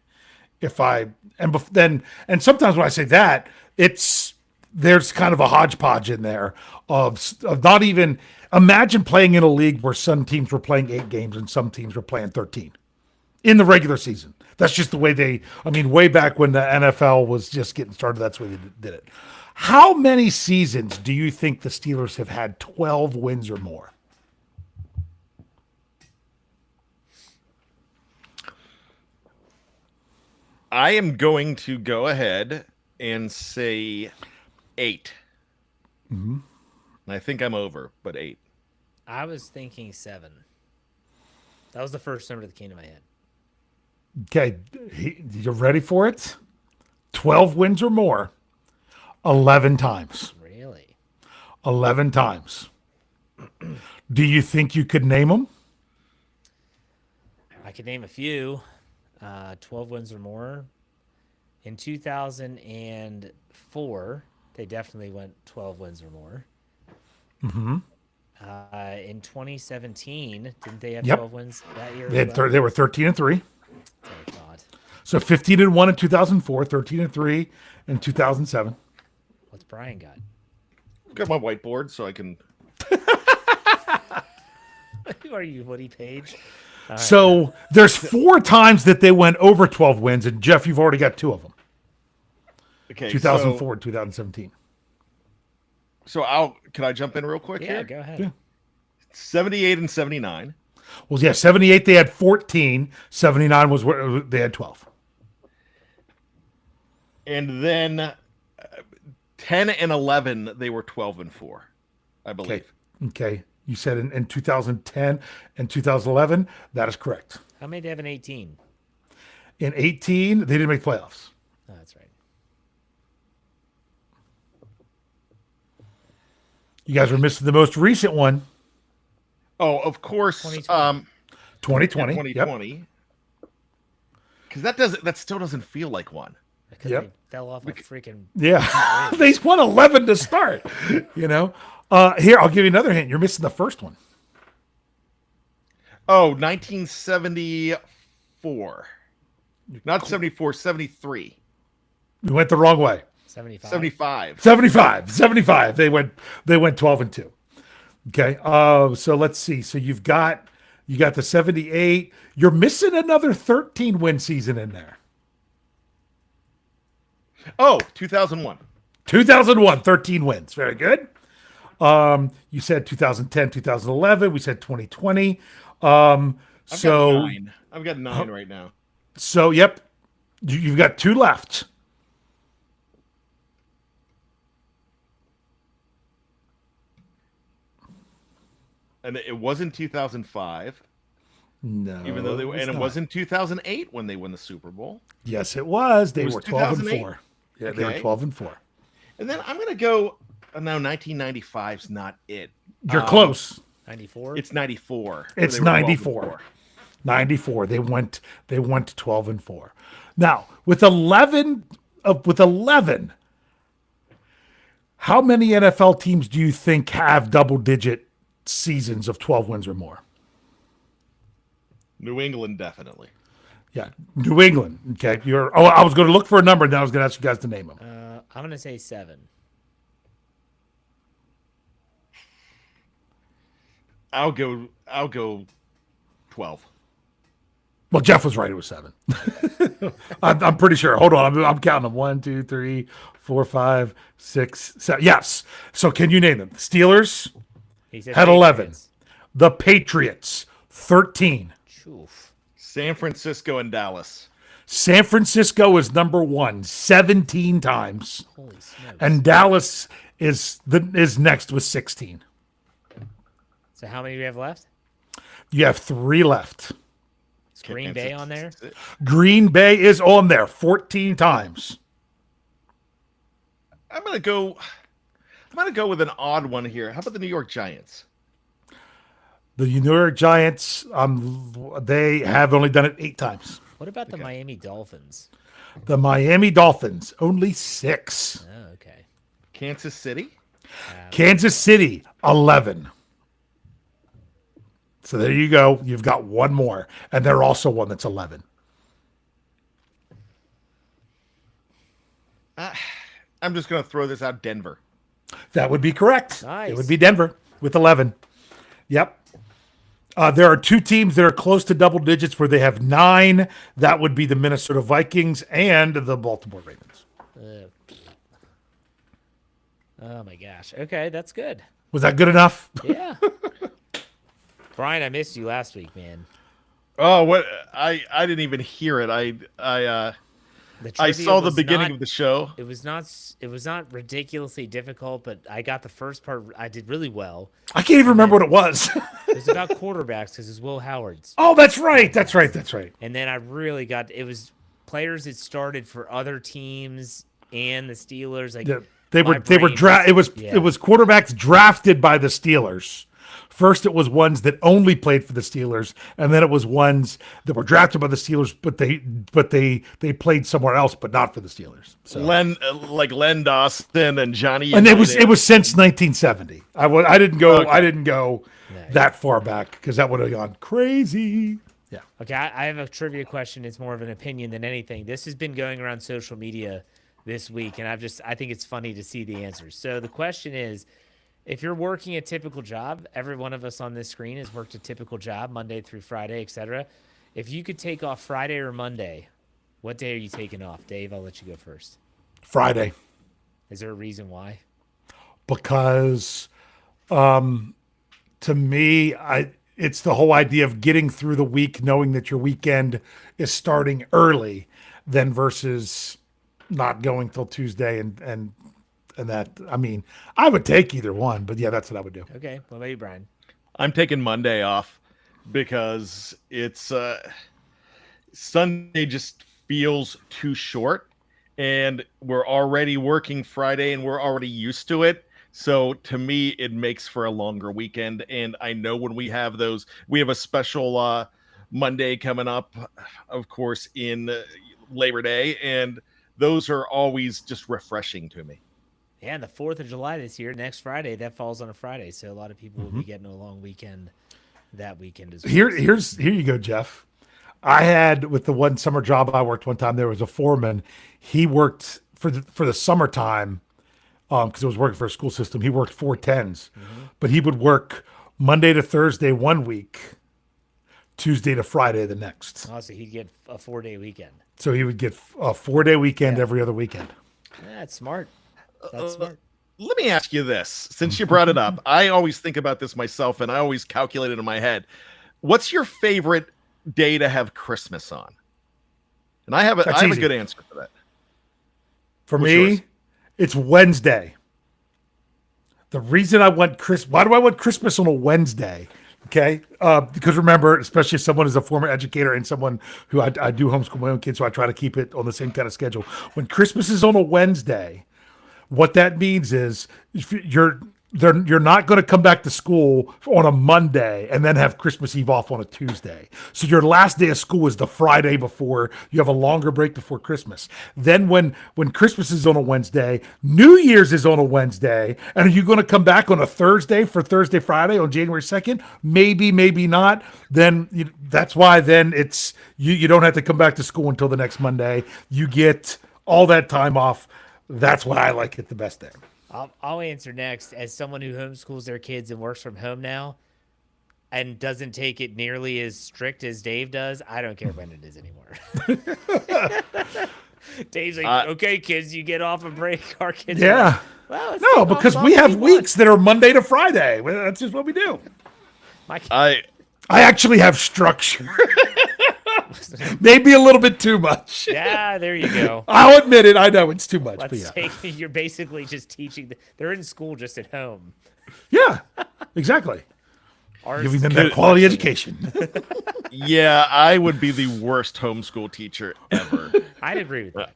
And sometimes when I say that, there's kind of a hodgepodge in there of not even, imagine playing in a league where some teams were playing 8 games and some teams were playing 13. in the regular season. That's just the way way back when the NFL was just getting started, that's the way they did it. How many seasons do you think the Steelers have had 12 wins or more? I am going to go ahead and say 8. Mm-hmm. And I think I'm over, but 8. I was thinking 7. That was the first number that came to my head. Okay, you ready for it? 12 wins or more, 11 times. Really? 11 times. Do you think you could name them? I could name a few. 12 wins or more. In 2004, they definitely went 12 wins or more. Mm-hmm. In 2017, didn't they have Yep. 12 wins that year? They were 13-3. Oh, God. So 15-1 in 2004, 13-3 in 2007. What's Brian got? I've got my whiteboard so I can. Who are you, Woody Page? All right. So there's 4 times that they went over 12 wins, and Jeff, you've already got 2 of them. Okay, 2004 and 2017. So can I jump in real quick Yeah, here? go ahead. Yeah. 78 and 79. Well, yeah, 78 they had 14. 79 was where they had 12. And then 10 and 11, they were 12-4, I believe. Okay. You said in 2010 and 2011. That is correct. How many did they have in 18? In 18, they didn't make playoffs. Oh, that's right. You guys were missing the most recent one. Oh, of course. 2020. 2020. 2020. Because that still doesn't feel like one. Because Yep. they fell off a freaking... Yeah. They won 11 to start, Here, I'll give you another hint. You're missing the first one. Oh, 1974. Not 74, 73. You went the wrong way. 75. 75. 75. They went 12-2. Okay. So let's see. So you got the 78. You're missing another 13 win season in there. Oh, 2001. 2001, 13 wins. Very good. You said 2010, 2011. We said 2020. I've got 9 right now. So, yep. You've got 2 left. And it wasn't 2005. No. Even though it it wasn't 2008 when they won the Super Bowl. Yes, it was. They It was were 12-4. 2008? Yeah, they were Okay. 12-4. And then I'm going to go. No, 1995's not it. You're close. 94? It's 94. It's They were 94. 12-4. 94. They went 12-4. Now, with 11, how many NFL teams do you think have double-digit seasons of 12 wins or more? New England, definitely. Yeah, New England. Okay, I was going to look for a number, and then I was going to ask you guys to name them. I'm going to say 7. I'll go 12. Well, Jeff was right. It was 7. I'm pretty sure. Hold on. I'm counting them. 1, 2, 3, 4, 5, 6, 7. Yes. So can you name them? The Steelers He said had 11. Patriots. The Patriots, 13. Oof. San Francisco and Dallas. San Francisco is number 1, 17 times. Holy smokes. And Dallas is next with 16. So how many do we have left? You have 3 left. Is Green Bay on there? Green Bay is on there 14 times. I'm gonna go with an odd one here. How about the New York Giants? The New York Giants, they have only done it 8 times. What about the Miami Dolphins? The Miami Dolphins, only 6. Oh, okay. Kansas City? Kansas City, 11. So there you go. You've got one more. And they're also one that's 11. I'm just going to throw this out. Denver. That would be correct. Nice. It would be Denver with 11. Yep. There are two teams that are close to double digits where they have 9. That would be the Minnesota Vikings and the Baltimore Ravens. Oh my gosh. Okay, that's good. Was that good enough? Yeah. Brian, I missed you last week, man. Oh, what? I didn't even hear it. I saw the beginning of the show. It was not ridiculously difficult, but I got the first part. I did really well. I can't even remember what it was. It was about quarterbacks because it's Will Howard's. Oh, that's right. That's right. That's right. And then I really got it was players that started for other teams and the Steelers. Like They were it was quarterbacks drafted by the Steelers. First, it was ones that only played for the Steelers, and then it was ones that were drafted by the Steelers, but they played somewhere else, but not for the Steelers. So Len Dawson and Johnny. And it was since 1970. I didn't go that far back because that would have gone crazy. Yeah. Okay, I have a trivia question. It's more of an opinion than anything. This has been going around social media this week, and I think it's funny to see the answers. So the question is, if you're working a typical job, every one of us on this screen has worked a typical job, Monday through Friday, etc. If you could take off Friday or Monday, what day are you taking off? Dave, I'll let you go first. Friday. Is there a reason why? Because to me, it's the whole idea of getting through the week, knowing that your weekend is starting early, than versus not going till Tuesday and that. I mean, I would take either one, but yeah, that's what I would do. Okay, what about you, Brian? I'm taking Monday off because it's Sunday just feels too short, and we're already working Friday, and we're already used to it. So to me, it makes for a longer weekend. And I know when we have those, we have a special Monday coming up, of course, in Labor Day, and those are always just refreshing to me. Yeah, and the 4th of July this year, next Friday, that falls on a Friday. So a lot of people will be getting a long weekend that weekend as well. Here you go, Jeff. I had, with the one summer job I worked one time, there was a foreman. He worked for the summertime because it was working for a school system. He worked 410s, but he would work Monday to Thursday one week, Tuesday to Friday the next. Oh, so he'd get a 4-day weekend. So he would get a 4-day weekend every other weekend. Yeah, that's smart. That's smart. Let me ask you this. Since you brought it up, I always think about this myself, and I always calculate it in my head. What's your favorite day to have Christmas on? And I have a good answer for that. What's me, yours? It's Wednesday. The reason I want why do I want Christmas on a Wednesday? Okay. Because remember, especially if someone is a former educator and someone who I do homeschool my own kids, so I try to keep it on the same kind of schedule. When Christmas is on a Wednesday, what that means is you're not going to come back to school on a Monday and then have Christmas Eve off on a Tuesday. So your last day of school is the Friday before you have a longer break before Christmas. Then when Christmas is on a Wednesday, New Year's is on a Wednesday. And are you going to come back on a Thursday for Thursday, Friday on January 2nd? Maybe, maybe not. Then that's why then it's you don't have to come back to school until the next Monday. You get all that time off. That's why I like it the best there. I'll answer next. As someone who homeschools their kids and works from home now and doesn't take it nearly as strict as Dave does, I don't care when it is anymore. Dave's like, okay, kids, you get off a break. Our kids yeah. Well, no, because we have weeks that are Monday to Friday. That's just what we do. I actually have structure. Maybe a little bit too much. Yeah, there you go. I'll admit it. I know it's too much. You're basically just teaching. They're in school just at home. Yeah, exactly. Giving them that quality education. Yeah, I would be the worst homeschool teacher ever. I'd agree with that.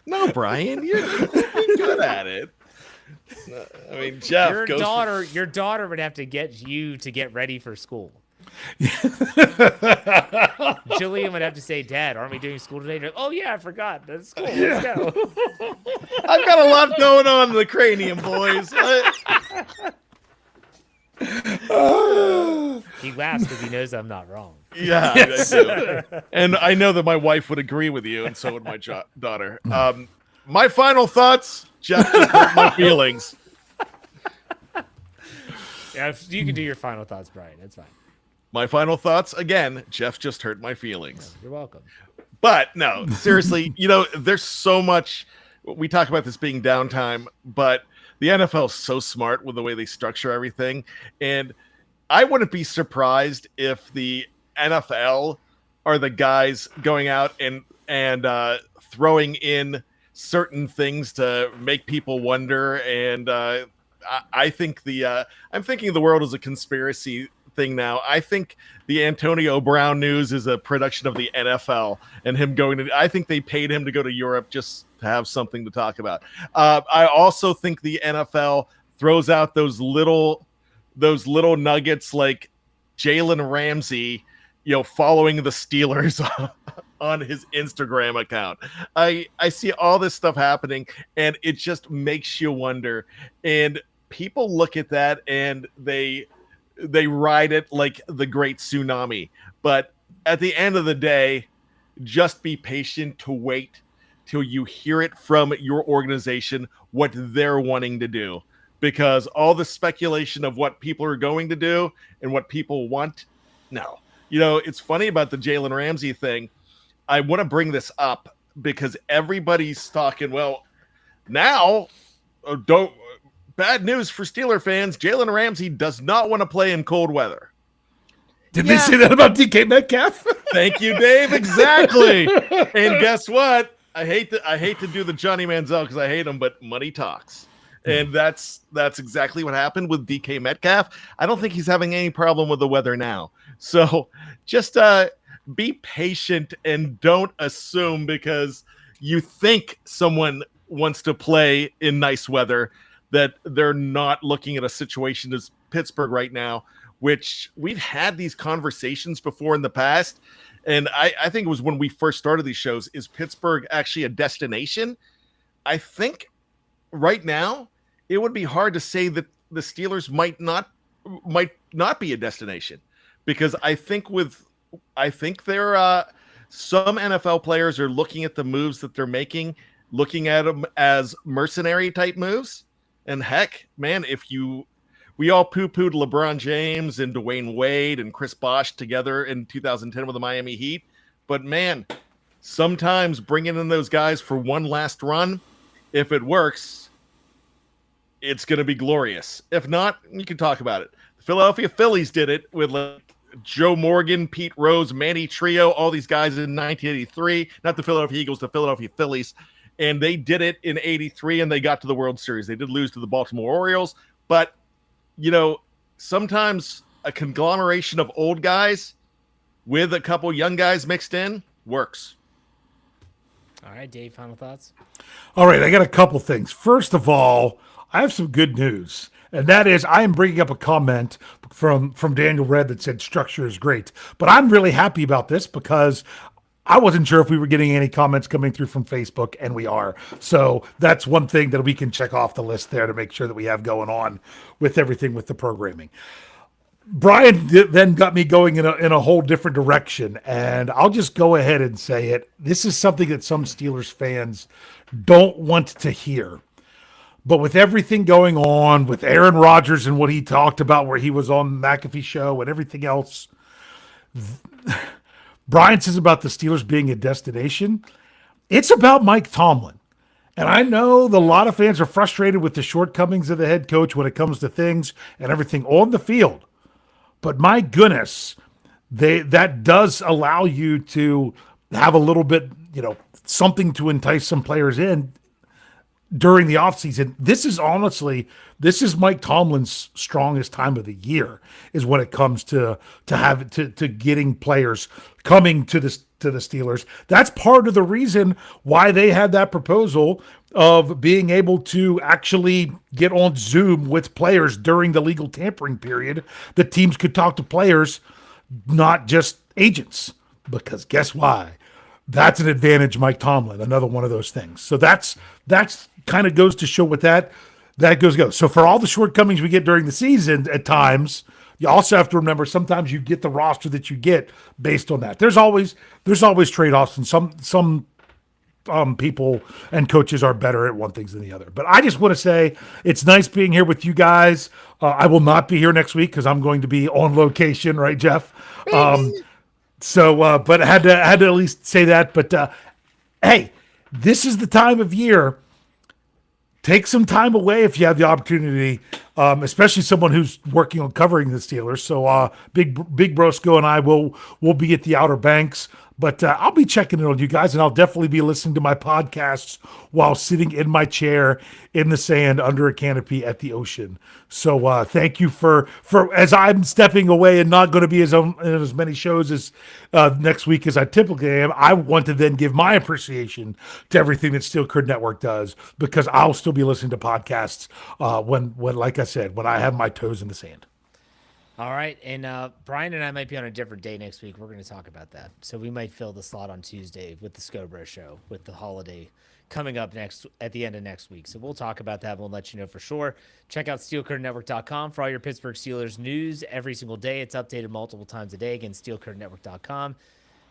No, Brian, you're good at it. I mean, Jeff, your daughter would have to get you to get ready for school. Jillian would have to say, "Dad, aren't we doing school today?" Like, oh yeah, I forgot. That's school. Let's go. I've got a lot going on in the cranium, boys. He laughs because he knows I'm not wrong. Yeah, yes. I do. And I know that my wife would agree with you, and so would my daughter. My final thoughts, Jeff, just hurt my feelings. Yeah, you can do your final thoughts, Brian. That's fine. My final thoughts, again, Jeff just hurt my feelings. You're welcome. But no, seriously, there's so much. We talk about this being downtime, but the NFL is so smart with the way they structure everything. And I wouldn't be surprised if the NFL are the guys going out and throwing in certain things to make people wonder. And I think I'm thinking the world is a conspiracy thing now. I think the Antonio Brown news is a production of the NFL and him going to. I think they paid him to go to Europe just to have something to talk about. I also think the NFL throws out those little nuggets like Jalen Ramsey, following the Steelers on his Instagram account. I see all this stuff happening, and it just makes you wonder. And people look at that and they ride it like the great tsunami. But at the end of the day, just be patient to wait till you hear it from your organization, what they're wanting to do. Because all the speculation of what people are going to do and what people want, no. It's funny about the Jalen Ramsey thing. I want to bring this up because everybody's talking, well, now, bad news for Steeler fans, Jalen Ramsey does not want to play in cold weather. Did they say that about DK Metcalf? Thank you, Dave. Exactly. And guess what? I hate to do the Johnny Manziel because I hate him, but money talks. And that's exactly what happened with DK Metcalf. I don't think he's having any problem with the weather now. So just be patient and don't assume because you think someone wants to play in nice weather that they're not looking at a situation as Pittsburgh right now, which we've had these conversations before in the past. And I think it was when we first started these shows, is Pittsburgh actually a destination? I think right now it would be hard to say that the Steelers might not be a destination because I think there some NFL players are looking at the moves that they're making, looking at them as mercenary type moves. And heck, man, we all poo-pooed LeBron James and Dwayne Wade and Chris Bosh together in 2010 with the Miami Heat. But man, sometimes bringing in those guys for one last run, if it works, it's going to be glorious. If not, you can talk about it. The Philadelphia Phillies did it with Joe Morgan, Pete Rose, Manny Trio, all these guys in 1983. Not the Philadelphia Eagles, the Philadelphia Phillies. And they did it in 83, and they got to the World Series. They did lose to the Baltimore Orioles. But, sometimes a conglomeration of old guys with a couple young guys mixed in works. All right, Dave, final thoughts? All right, I got a couple things. First of all, I have some good news. And that is, I am bringing up a comment from Daniel Red that said structure is great. But I'm really happy about this because I wasn't sure if we were getting any comments coming through from Facebook, and we are. So that's one thing that we can check off the list there to make sure that we have going on with everything with the programming. Brian then got me going in a whole different direction, and I'll just go ahead and say it. This is something that some Steelers fans don't want to hear. But with everything going on with Aaron Rodgers and what he talked about where he was on the McAfee show and everything else, Brian says about the Steelers being a destination. It's about Mike Tomlin. And I know a lot of fans are frustrated with the shortcomings of the head coach when it comes to things and everything on the field. But my goodness, that does allow you to have a little bit, something to entice some players in during the offseason. This is Mike Tomlin's strongest time of the year is when it comes to getting players coming to the Steelers. That's part of the reason why they had that proposal of being able to actually get on Zoom with players during the legal tampering period. The teams could talk to players, not just agents, because guess why? That's an advantage, Mike Tomlin, another one of those things. So that's kind of goes to show what that goes. So for all the shortcomings we get during the season at times, you also have to remember sometimes you get the roster that you get based on that. There's always trade-offs and some people and coaches are better at one thing than the other. But I just want to say it's nice being here with you guys. I will not be here next week because I'm going to be on location, right, Jeff? But I had to at least say that. But hey, this is the time of year. Take some time away if you have the opportunity, especially someone who's working on covering the Steelers. So Big Brosco and I will be at the Outer Banks. But I'll be checking in on you guys, and I'll definitely be listening to my podcasts while sitting in my chair in the sand under a canopy at the ocean. So thank you for as I'm stepping away and not going to be in as many shows as next week as I typically am. I want to then give my appreciation to everything that Steel Curd Network does, because I'll still be listening to podcasts when, like I said, when I have my toes in the sand. All right, and Brian and I might be on a different day next week. We're going to talk about that. So we might fill the slot on Tuesday with the Scobro Show, with the holiday coming up at the end of next week. So we'll talk about that. We'll let you know for sure. Check out SteelCurtainNetwork.com for all your Pittsburgh Steelers news every single day. It's updated multiple times a day. Again, SteelCurtainNetwork.com.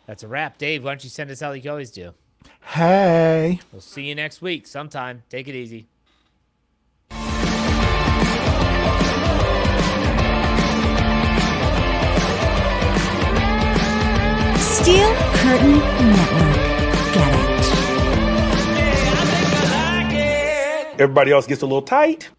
That's a wrap. Dave, why don't you send us out like you always do? Hey. We'll see you next week sometime. Take it easy. Steel Curtain Network. Get it. Everybody else gets a little tight.